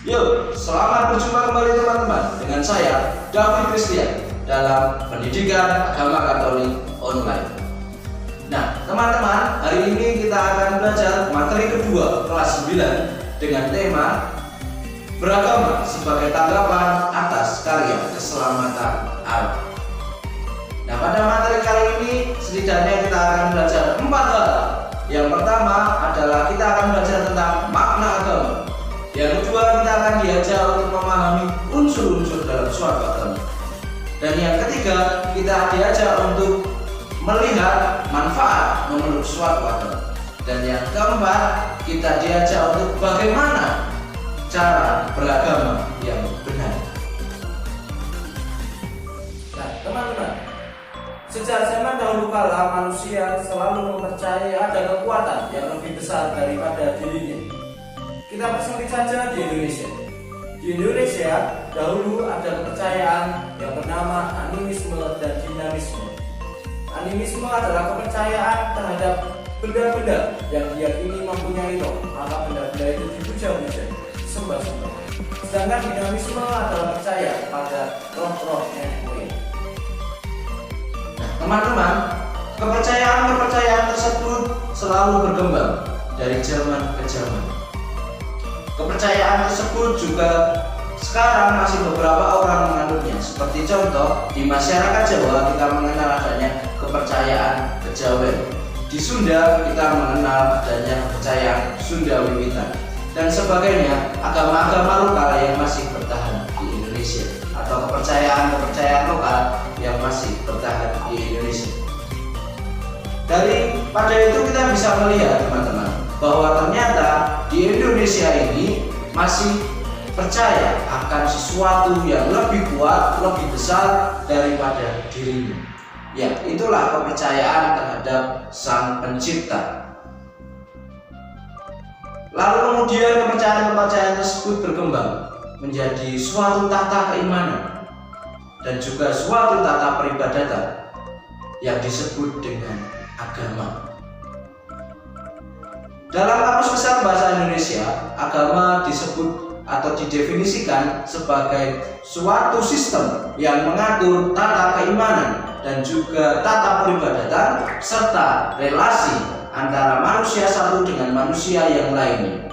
Yuk, selamat berjumpa kembali teman-teman dengan saya, David Christian, dalam Pendidikan Agama Katolik Online. Nah, teman-teman, hari ini kita akan belajar materi kedua kelas 9 dengan tema Beragama sebagai tanggapan atas karya keselamatan Allah. Nah, pada materi kali ini setidaknya kita akan belajar 4 hal. Yang pertama adalah kita akan belajar tentang makna agama. Yang kedua, kita akan diajar untuk memahami unsur-unsur dalam suatu agama. Dan yang ketiga, kita diajar untuk melihat manfaat memeluk suatu agama. Dan yang keempat, kita diajar untuk bagaimana cara beragama yang benar. Nah, teman-teman, sejak zaman dahulu kala manusia selalu mempercayai ada kekuatan yang lebih besar daripada dirinya. Kita persempit saja di Indonesia. Di Indonesia dahulu ada kepercayaan yang bernama animisme dan dinamisme. Animisme adalah kepercayaan terhadap benda-benda yang diyakini mempunyai roh, maka benda-benda itu dipuja-puja, disembah-sembah. Sedangkan dinamisme adalah percaya pada roh-roh nenek moyang. Nah, teman-teman, kepercayaan-kepercayaan tersebut selalu berkembang dari zaman ke zaman. Kepercayaan tersebut juga sekarang masih beberapa orang menganutnya. Seperti contoh, di masyarakat Jawa kita mengenal adanya kepercayaan kejawen. Di Sunda kita mengenal adanya kepercayaan Sunda Wiwitan dan sebagainya, agama-agama lokal yang masih bertahan di Indonesia atau kepercayaan-kepercayaan lokal yang masih bertahan di Indonesia. Daripada itu kita bisa melihat teman-teman bahwa ternyata di Indonesia ini masih percaya akan sesuatu yang lebih kuat, lebih besar daripada dirinya. Ya, itulah kepercayaan terhadap Sang Pencipta. Lalu kemudian kepercayaan-kepercayaan tersebut berkembang menjadi suatu tata keimanan dan juga suatu tata peribadatan yang disebut dengan agama. Dalam Kamus Besar Bahasa Indonesia, agama disebut atau didefinisikan sebagai suatu sistem yang mengatur tata keimanan dan juga tata peribadatan serta relasi antara manusia satu dengan manusia yang lainnya.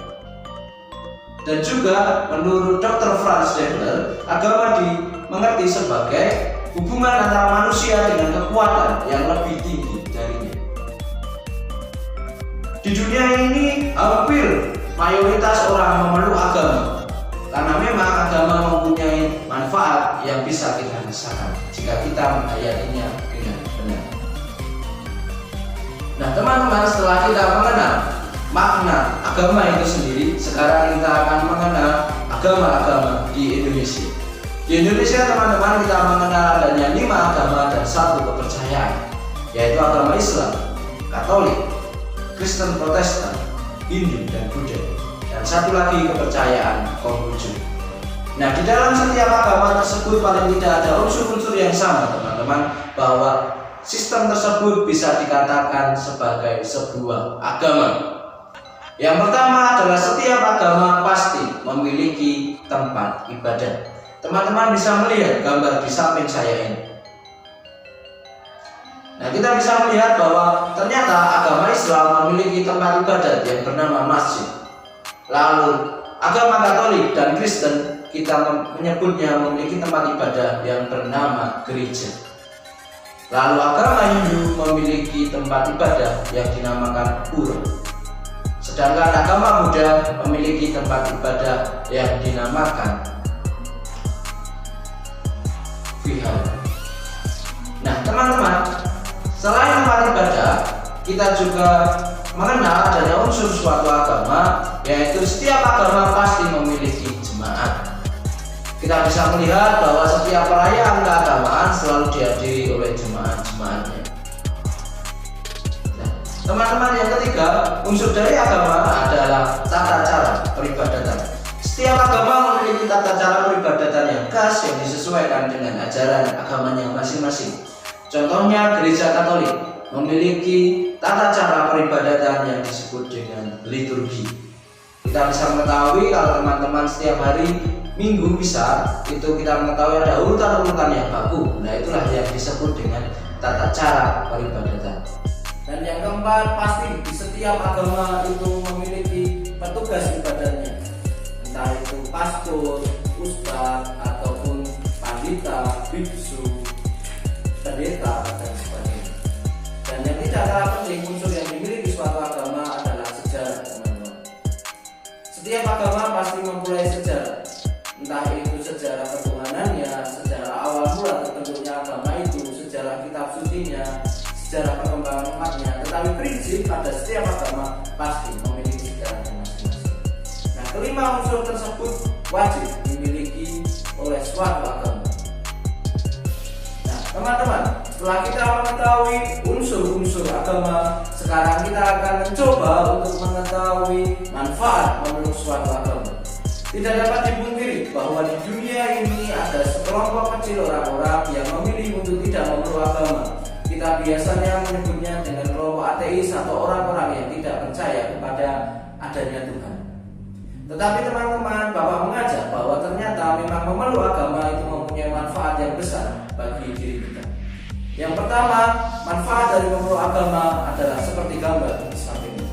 Dan juga menurut Dr. Franz Dendler, agama dimengerti sebagai hubungan antara manusia dengan kekuatan yang lebih tinggi darinya. Di dunia ini hampir mayoritas orang memeluk agama karena memang agama mempunyai manfaat yang bisa kita rasakan jika kita menghayatinya dengan benar. Nah, teman-teman, setelah kita mengenal makna agama itu sendiri, sekarang kita akan mengenal agama-agama di Indonesia. Di Indonesia, teman-teman, kita mengenal adanya 5 agama dan 1 kepercayaan, yaitu agama Islam, Katolik, Kristen Protestan, Hindu dan Buddha, dan 1 lagi kepercayaan Konghucu. Nah, di dalam setiap agama tersebut paling tidak ada unsur-unsur yang sama, teman-teman, bahwa sistem tersebut bisa dikatakan sebagai sebuah agama. Yang pertama adalah setiap agama pasti memiliki tempat ibadah. Teman-teman bisa melihat gambar di samping saya ini. Nah, kita bisa melihat bahwa ternyata agama Islam memiliki tempat ibadat yang bernama masjid. Lalu agama Katolik dan Kristen kita menyebutnya memiliki tempat ibadah yang bernama gereja. Lalu agama Hindu memiliki tempat ibadah yang dinamakan pura. Sedangkan agama Buddha memiliki tempat ibadah yang dinamakan vihara. Nah, teman-teman, selain tempat ibadah, kita juga mengenal adanya unsur suatu agama, yaitu setiap agama pasti memiliki jemaat. Kita bisa melihat bahwa setiap perayaan keagamaan selalu dihadiri oleh jemaat-jemaatnya. Nah, teman-teman, yang ketiga, unsur dari agama adalah tata cara peribadatan. Setiap agama memiliki tata cara peribadatan yang khas yang disesuaikan dengan ajaran agamanya masing-masing. Contohnya, gereja Katolik memiliki tata cara peribadatan yang disebut dengan liturgi. Kita bisa mengetahui kalau teman-teman setiap hari Minggu bisa itu kita mengetahui ada urutan-urutan yang baku. Nah, itulah yang disebut dengan tata cara peribadatan. Dan yang keempat, pasti di setiap agama itu memiliki petugas ibadahnya, entah itu pastor, ustadz, ataupun pandita, biksu, pendeta, dan sebagainya. Dan yang tidak kalah penting, unsur yang dimiliki suatu agama adalah sejarah, teman-teman. Setiap agama pasti mempunyai sejarah, entah itu sejarah ketuhanannya, sejarah awal mula terbentuknya agama itu, sejarah kitab sucinya, sejarah perkembangan umatnya. Tetapi prinsip pada setiap agama pasti memiliki sejarahnya masing-masing. Nah, kelima unsur tersebut wajib dimiliki oleh suatu agama. Nah, teman-teman, setelah kita mengetahui unsur-unsur agama, sekarang kita akan mencoba untuk mengetahui manfaat memeluk suatu agama. Tidak dapat dipungkiri bahwa di dunia ini ada sekelompok kecil orang-orang yang memilih untuk tidak memeluk agama. Kita biasanya menyebutnya dengan kelompok ateis atau orang-orang yang tidak percaya kepada adanya Tuhan. Tetapi teman-teman, Bapak mengajak bahwa ternyata memang memeluk agama itu mempunyai manfaat yang besar bagi diri kita. Yang pertama, manfaat dari memeluk agama adalah seperti gambar di samping ini.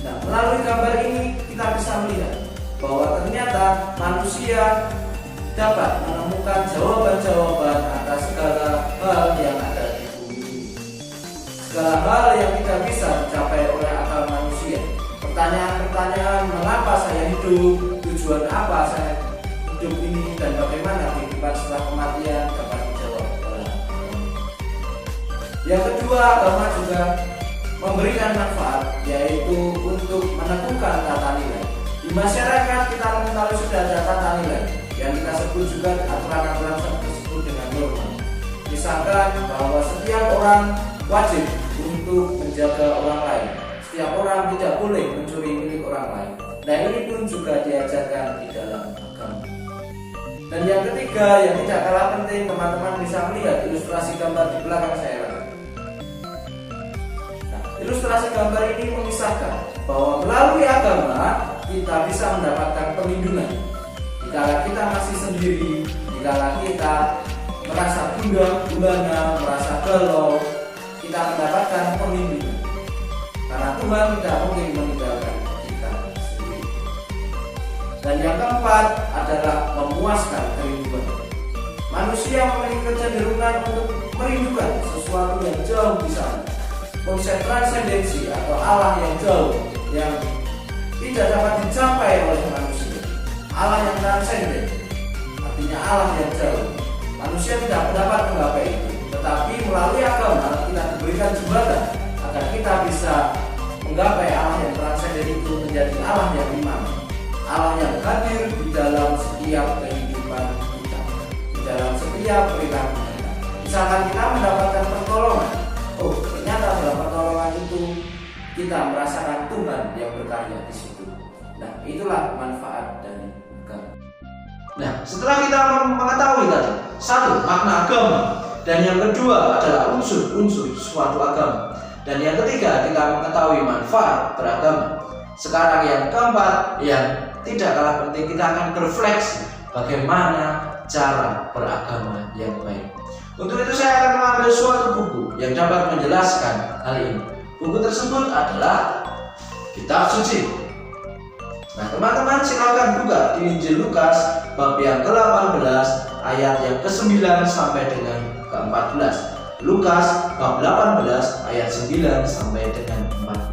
Nah, melalui gambar ini kita bisa melihat bahwa ternyata manusia dapat menemukan jawaban-jawaban atas segala hal yang ada di bumi ini. Segala hal yang tidak bisa dicapai oleh akal manusia. Pertanyaan-pertanyaan, mengapa saya hidup, tujuan apa saya hidup ini, dan bagaimana kehidupan setelah kematian dapat dijawab oleh agama. Yang kedua, agama juga memberikan manfaat, yaitu untuk menentukan tata nilai. Di masyarakat kita mengetahui sudah ada tata nilai yang kita sebut juga aturan-aturan tersebut dengan norma. Misalkan bahwa setiap orang wajib untuk menjaga orang lain, setiap orang tidak boleh mencuri milik orang lain. Nah, ini pun juga diajarkan di dalam agama. Dan yang ketiga yang tidak kalah penting, teman-teman bisa melihat ilustrasi gambar di belakang saya. Nah, ilustrasi gambar ini mengisahkan bahwa melalui agama kita bisa mendapatkan perlindungan. Jika kita masih sendiri, jika kita merasa gundah gulana, merasa galau, kita mendapatkan perlindungan. Karena Tuhan tidak mungkin meninggalkan kita sendiri. Dan yang keempat adalah memuaskan kerinduan. Manusia memiliki kecenderungan untuk merindukan sesuatu yang jauh di sana. Konsep transendensi atau Allah yang jauh, yang tidak dapat dicapai oleh manusia. Allah yang transenden, artinya Allah yang jauh. Manusia tidak dapat menggapai itu. Tetapi melalui agama kita diberikan jembatan agar kita bisa menggapai Allah yang transenden itu menjadi Allah yang immanent, Allah yang hadir di dalam setiap kehidupan kita, di dalam setiap perilaku kita. Misalkan kita mendapatkan pertolongan, oh ternyata dalam pertolongan itu kita merasakan Tuhan yang berkarya di situ. Nah, itulah manfaat dari agama. Nah, setelah kita mengetahui tadi satu, makna agama, dan yang kedua adalah unsur-unsur suatu agama, dan yang ketiga kita mengetahui manfaat beragama. Sekarang yang keempat yang tidak kalah penting, kita akan berefleksi bagaimana cara beragama yang baik. Untuk itu saya akan mengambil suatu buku yang dapat menjelaskan hal ini. Buku tersebut adalah Kitab Suci. Nah, teman-teman silakan buka di Injil Lukas bab yang ke-18 ayat yang ke-9 sampai dengan ke-14. Lukas bab 18 ayat 9 sampai dengan 4.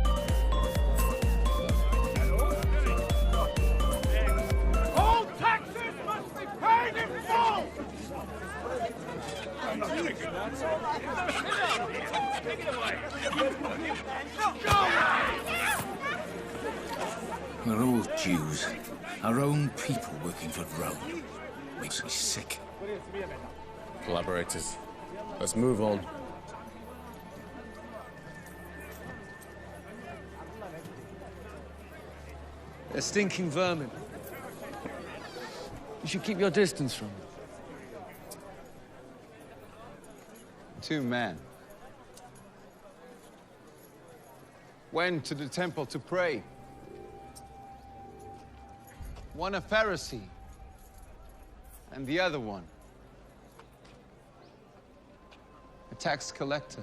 We're all Jews. Our own people working for Rome. Makes me sick. Collaborators. Let's move on. They're stinking vermin. You should keep your distance from them. 2 men went to the temple to pray. One a Pharisee, and the other one a tax collector.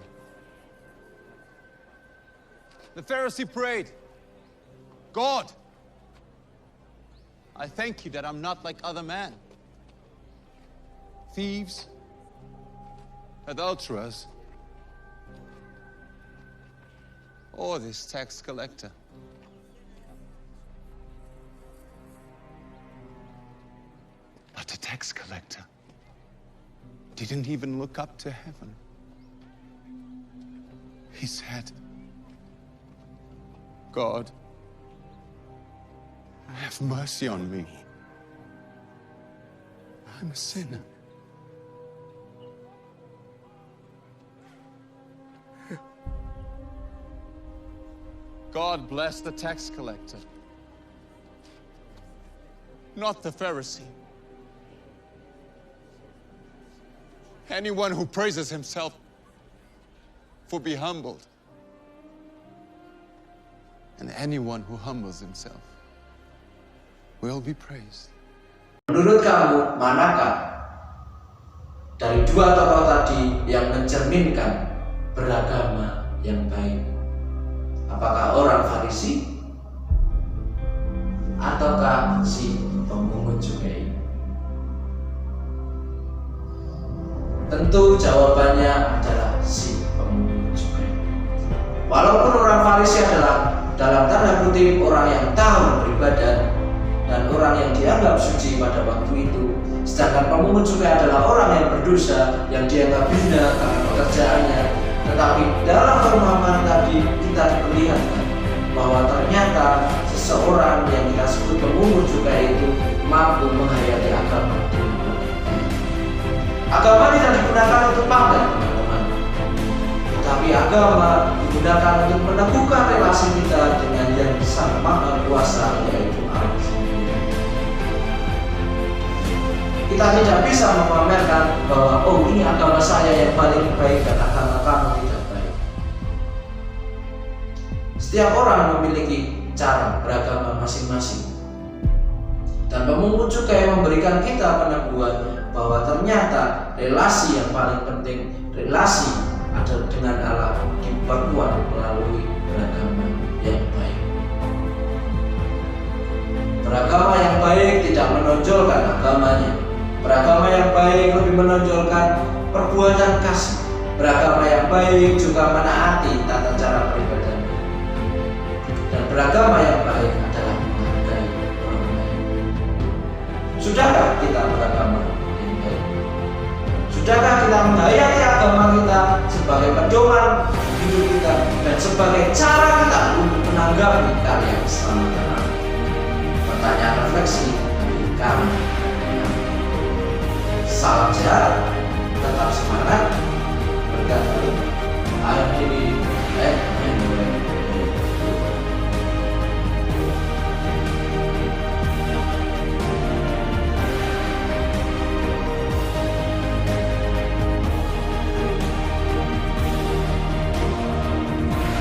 The Pharisee prayed, God, I thank you that I'm not like other men. Thieves, adulterers, or this tax collector. But the tax collector didn't even look up to heaven. He said, God, have mercy on me. I'm a sinner. God bless the tax collector, not the Pharisee. Anyone who praises himself will be humbled. And anyone who humbles himself will be praised. Menurut kamu, manakah dari dua tokoh tadi yang mencerminkan beragama yang baik? Apakah orang Farisi ataukah si pemungut cukai? Tentu jawabannya adalah si pemungut cukai. Walaupun orang Farisi adalah dalam tanda kutip orang yang tahu beribadah dan orang yang dianggap suci pada waktu itu, sedangkan pemungut cukai adalah orang yang berdosa yang dianggap hina karena pekerjaannya. Tetapi dalam pemahaman tadi kita diperlihatkan bahwa ternyata seseorang yang kita sebut pemungut cukai itu mampu menghayati agama. Agama tidak digunakan untuk pamer, teman-teman. Tetapi agama digunakan untuk meneguhkan relasi kita dengan yang Sang Maha Kuasa, yaitu Allah sendiri. Kita tidak bisa memamerkan bahwa oh ini agama saya yang paling baik dan agama kamu tidak baik. Setiap orang memiliki cara beragama masing-masing. Dan pemungut cukai memberikan kita peneguhan bahwa ternyata relasi yang paling penting, relasi ada dengan Allah, diperkuat melalui beragama yang baik. Beragama yang baik tidak menonjolkan agamanya. Beragama yang baik lebih menonjolkan perbuatan kasih. Beragama yang baik juga menaati tata cara beribadah. Dan beragama yang baik adalah menghargai orang lain. Sudahkah kita beragama yang baik? Sudahkah kita menghayati agama kita sebagai pedoman hidup kita dan sebagai cara kita untuk menanggapi karya keselamatan? Pertanyaan refleksi bagi kami.